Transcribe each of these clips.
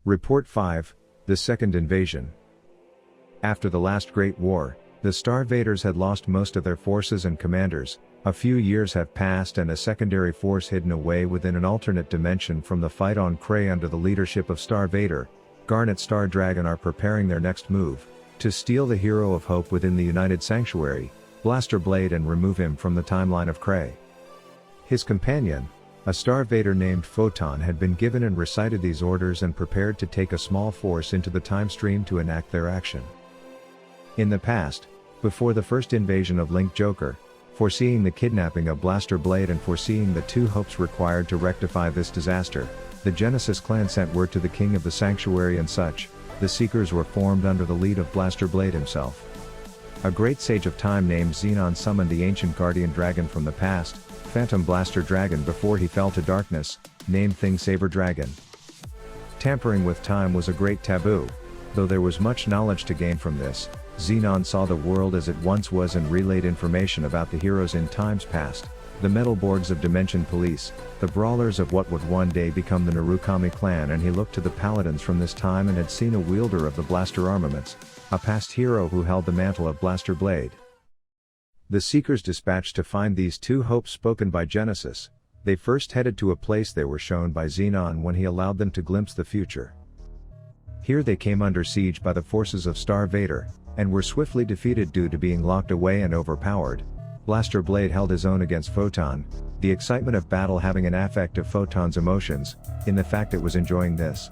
Report 5, The Second Invasion. After the last Great War, the Star-Vaders had lost most of their forces and commanders. A few years have passed and a secondary force hidden away within an alternate dimension from the fight on Krayt under the leadership of Star-Vader, Garnet Star Dragon are preparing their next move, to steal the Hero of Hope within the United Sanctuary, Blaster Blade, and remove him from the timeline of Krayt. His companion, a Star-Vader named Photon, had been given and recited these orders and prepared to take a small force into the time stream to enact their action. In the past, before the first invasion of Link Joker, foreseeing the kidnapping of Blaster Blade and foreseeing the two hopes required to rectify this disaster, the Genesis clan sent word to the King of the Sanctuary and such. The Seekers were formed under the lead of Blaster Blade himself. A great sage of time named Xenon summoned the ancient guardian dragon from the past, Phantom Blaster Dragon, before he fell to darkness, named Thing Saber Dragon. Tampering with time was a great taboo, though there was much knowledge to gain from this. Xenon saw the world as it once was and relayed information about the heroes in times past, the Metalborgs of Dimension Police, the brawlers of what would one day become the Narukami clan, and he looked to the paladins from this time and had seen a wielder of the blaster armaments, a past hero who held the mantle of Blaster Blade. The Seekers dispatched to find these two hopes spoken by Genesis. They first headed to a place they were shown by Xenon when he allowed them to glimpse the future. Here they came under siege by the forces of Star-Vader, and were swiftly defeated due to being locked away and overpowered. Blaster Blade held his own against Photon, the excitement of battle having an affect of Photon's emotions, in the fact it was enjoying this.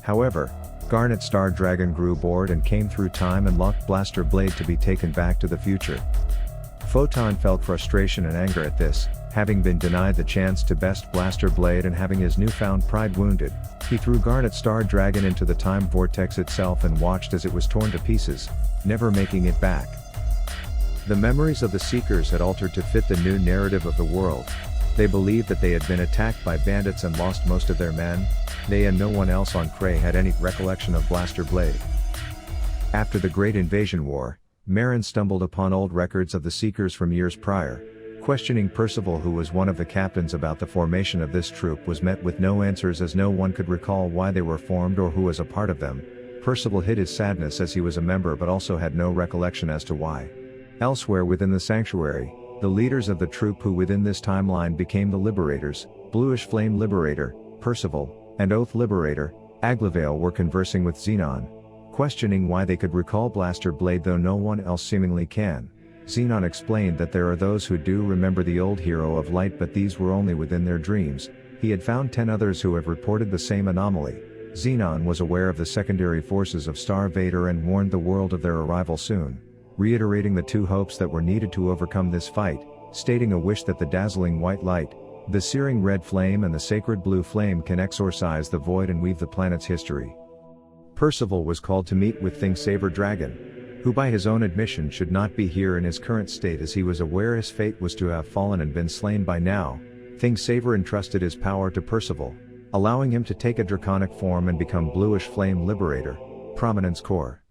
However, Garnet Star Dragon grew bored and came through time and locked Blaster Blade to be taken back to the future. Photon felt frustration and anger at this, having been denied the chance to best Blaster Blade and having his newfound pride wounded. He threw Garnet Star Dragon into the time vortex itself and watched as it was torn to pieces, never making it back. The memories of the Seekers had altered to fit the new narrative of the world. They believed that they had been attacked by bandits and lost most of their men. They and no one else on Krayt had any recollection of Blaster Blade. After the Great Invasion War, Marin stumbled upon old records of the Seekers from years prior. Questioning Percival, who was one of the captains, about the formation of this troop, was met with no answers, as no one could recall why they were formed or who was a part of them. Percival hid his sadness as he was a member but also had no recollection as to why. Elsewhere within the Sanctuary, the leaders of the troop who within this timeline became the Liberators, Bluish Flame Liberator, Percival, and Oath Liberator, Aglavale, were conversing with Xenon, questioning why they could recall Blaster Blade though no one else seemingly can. Xenon explained that there are those who do remember the old hero of light, but these were only within their dreams. He had found 10 others who have reported the same anomaly. Xenon was aware of the secondary forces of Star-Vader and warned the world of their arrival soon, reiterating the two hopes that were needed to overcome this fight, stating a wish that the dazzling white light, the searing red flame, and the sacred blue flame can exorcise the void and weave the planet's history. Percival was called to meet with Thing Saber Dragon, who by his own admission should not be here in his current state, as he was aware his fate was to have fallen and been slain by now. Thing Saber entrusted his power to Percival, allowing him to take a draconic form and become Bluish Flame Liberator, Prominence Core.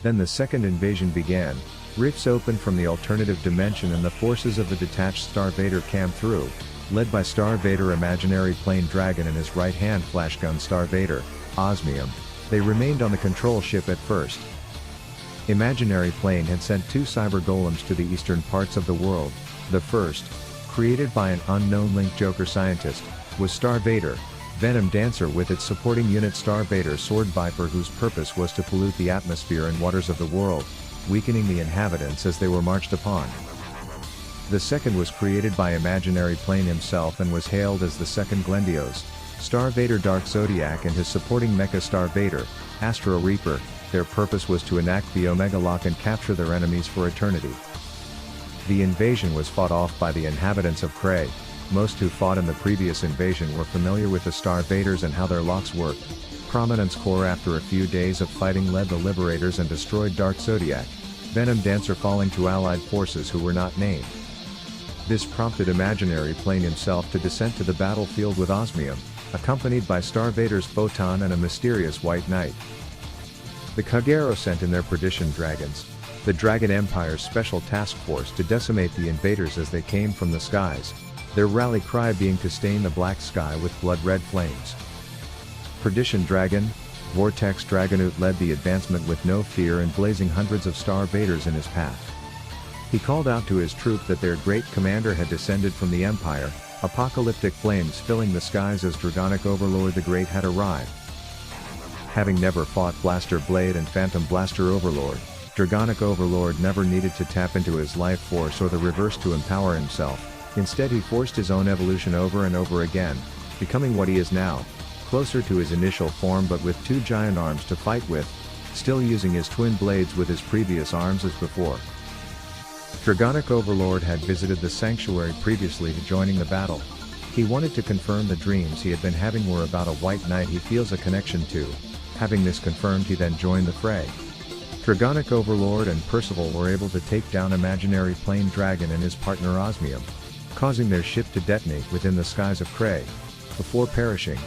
Then the second invasion began. Rifts opened from the alternative dimension and the forces of the detached Star-Vader came through, led by Star-Vader Imaginary Plane Dragon and his right-hand flashgun Star-Vader, Osmium. They remained on the control ship at first. Imaginary Plane had sent 2 cyber golems to the eastern parts of the world. The first, created by an unknown Link Joker scientist, was Star-Vader, Venom Dancer, with its supporting unit Star-Vader Sword Viper, whose purpose was to pollute the atmosphere and waters of the world, weakening the inhabitants as they were marched upon. The second was created by Imaginary Plane himself and was hailed as the Second Glendios, Star-Vader Dark Zodiac and his supporting mecha Star-Vader, Astro Reaper. Their purpose was to enact the Omega Lock and capture their enemies for eternity. The invasion was fought off by the inhabitants of Krayt. Most who fought in the previous invasion were familiar with the Star-Vaders and how their locks worked. Prominence Core, after a few days of fighting, led the Liberators and destroyed Dark Zodiac, Venom Dancer falling to allied forces who were not named. This prompted Imaginary Plane himself to descend to the battlefield with Osmium, accompanied by Star-Vader's Photon and a mysterious White Knight. The Kagero sent in their Perdition Dragons, the Dragon Empire's special task force, to decimate the invaders as they came from the skies, their rally cry being to stain the black sky with blood-red flames. Perdition Dragon, Vortex Dragonoot led the advancement with no fear and blazing hundreds of Star-Vaders in his path. He called out to his troop that their great commander had descended from the Empire, apocalyptic flames filling the skies as Dragonic Overlord the Great had arrived. Having never fought Blaster Blade and Phantom Blaster Overlord, Dragonic Overlord never needed to tap into his life force or the reverse to empower himself. Instead he forced his own evolution over and over again, becoming what he is now, closer to his initial form but with two giant arms to fight with, still using his twin blades with his previous arms as before. Dragonic Overlord had visited the sanctuary previously to joining the battle. He wanted to confirm the dreams he had been having were about a white knight he feels a connection to. Having this confirmed he then joined the fray. Dragonic Overlord and Percival were able to take down imaginary plane dragon and his partner Osmium, causing their ship to detonate within the skies of Krei. Before perishing,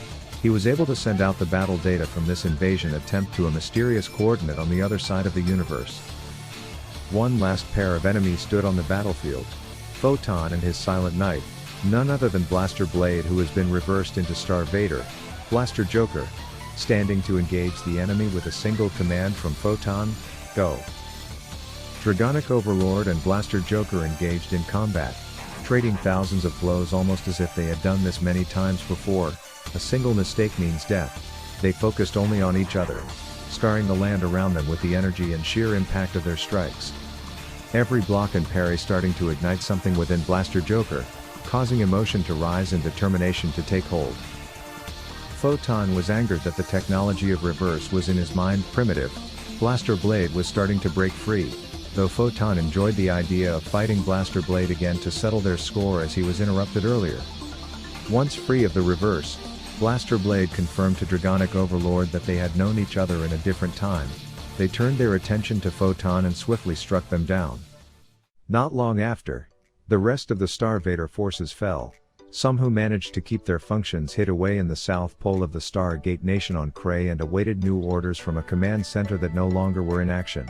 he was able to send out the battle data from this invasion attempt to a mysterious coordinate on the other side of the universe. One last pair of enemies stood on the battlefield, Photon and his Silent Knight, none other than Blaster Blade who has been reversed into Star-Vader, Blaster Joker, standing to engage the enemy with a single command from Photon, go. Dragonic Overlord and Blaster Joker engaged in combat, trading thousands of blows almost as if they had done this many times before. A single mistake means death. They focused only on each other, scarring the land around them with the energy and sheer impact of their strikes. Every block and parry starting to ignite something within Blaster Joker, causing emotion to rise and determination to take hold. Photon was angered that the technology of reverse was in his mind primitive. Blaster Blade was starting to break free, though Photon enjoyed the idea of fighting Blaster Blade again to settle their score as he was interrupted earlier. Once free of the reverse, Blaster Blade confirmed to Dragonic Overlord that they had known each other in a different time. They turned their attention to Photon and swiftly struck them down. Not long after, the rest of the Star-Vader forces fell. Some who managed to keep their functions hid away in the South Pole of the Stargate Nation on Krei and awaited new orders from a command center that no longer were in action.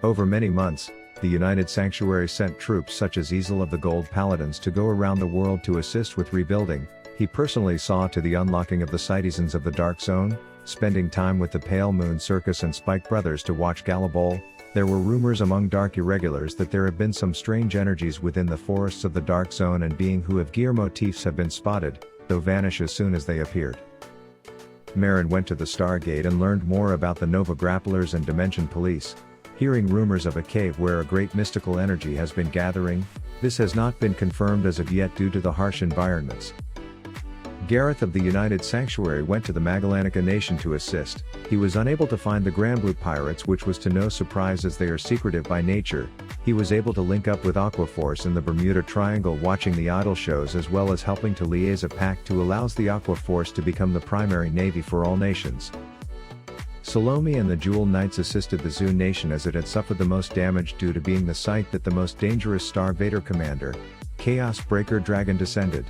Over many months, the United Sanctuary sent troops such as Easel of the Gold Paladins to go around the world to assist with rebuilding. He personally saw to the unlocking of the Citizens of the Dark Zone, spending time with the Pale Moon Circus and Spike Brothers to watch Galabol. There were rumors among Dark Irregulars that there have been some strange energies within the forests of the Dark Zone and being who have gear motifs have been spotted, though vanish as soon as they appeared. Marin went to the Stargate and learned more about the Nova Grapplers and Dimension Police. Hearing rumors of a cave where a great mystical energy has been gathering, this has not been confirmed as of yet due to the harsh environments. Gareth of the United Sanctuary went to the Magallanica Nation to assist. He was unable to find the Grand Blue Pirates, which was to no surprise as they are secretive by nature. He was able to link up with Aquaforce in the Bermuda Triangle watching the idol shows as well as helping to liaise a pact to allows the Aquaforce to become the primary navy for all nations. Salome and the Jewel Knights assisted the Zoo Nation as it had suffered the most damage due to being the site that the most dangerous Star-Vader commander, Chaos Breaker Dragon descended.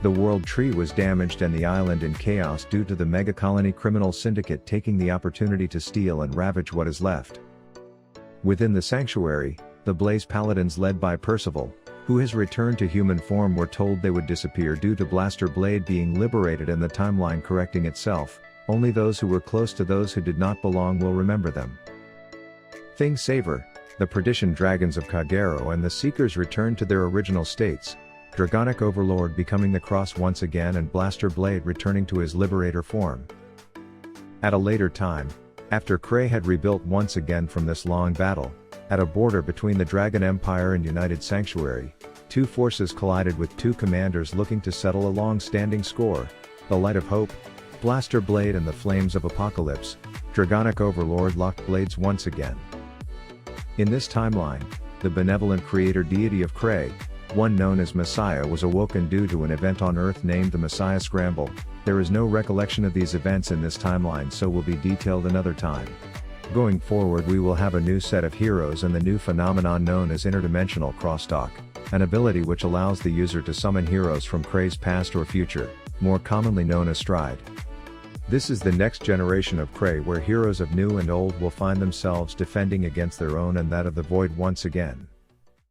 The World Tree was damaged and the island in chaos due to the mega-colony criminal syndicate taking the opportunity to steal and ravage what is left. Within the sanctuary, the Blaze Paladins led by Percival, who has returned to human form, were told they would disappear due to Blaster Blade being liberated and the timeline correcting itself. Only those who were close to those who did not belong will remember them. Thing Saver, the Perdition Dragons of Kagero and the Seekers returned to their original states, Dragonic Overlord becoming the Cross once again and Blaster Blade returning to his Liberator form. At a later time, after Krei had rebuilt once again from this long battle, at a border between the Dragon Empire and United Sanctuary, two forces collided with two commanders looking to settle a long-standing score, the Light of Hope, Blaster Blade and the Flames of Apocalypse. Dragonic Overlord locked blades once again. In this timeline, the benevolent creator deity of Krei, one known as Messiah, was awoken due to an event on Earth named the Messiah Scramble. There is no recollection of these events in this timeline, so will be detailed another time. Going forward we will have a new set of heroes and the new phenomenon known as interdimensional crosstalk, an ability which allows the user to summon heroes from Krei's past or future, more commonly known as Stride. This is the next generation of Krei where heroes of new and old will find themselves defending against their own and that of the Void once again.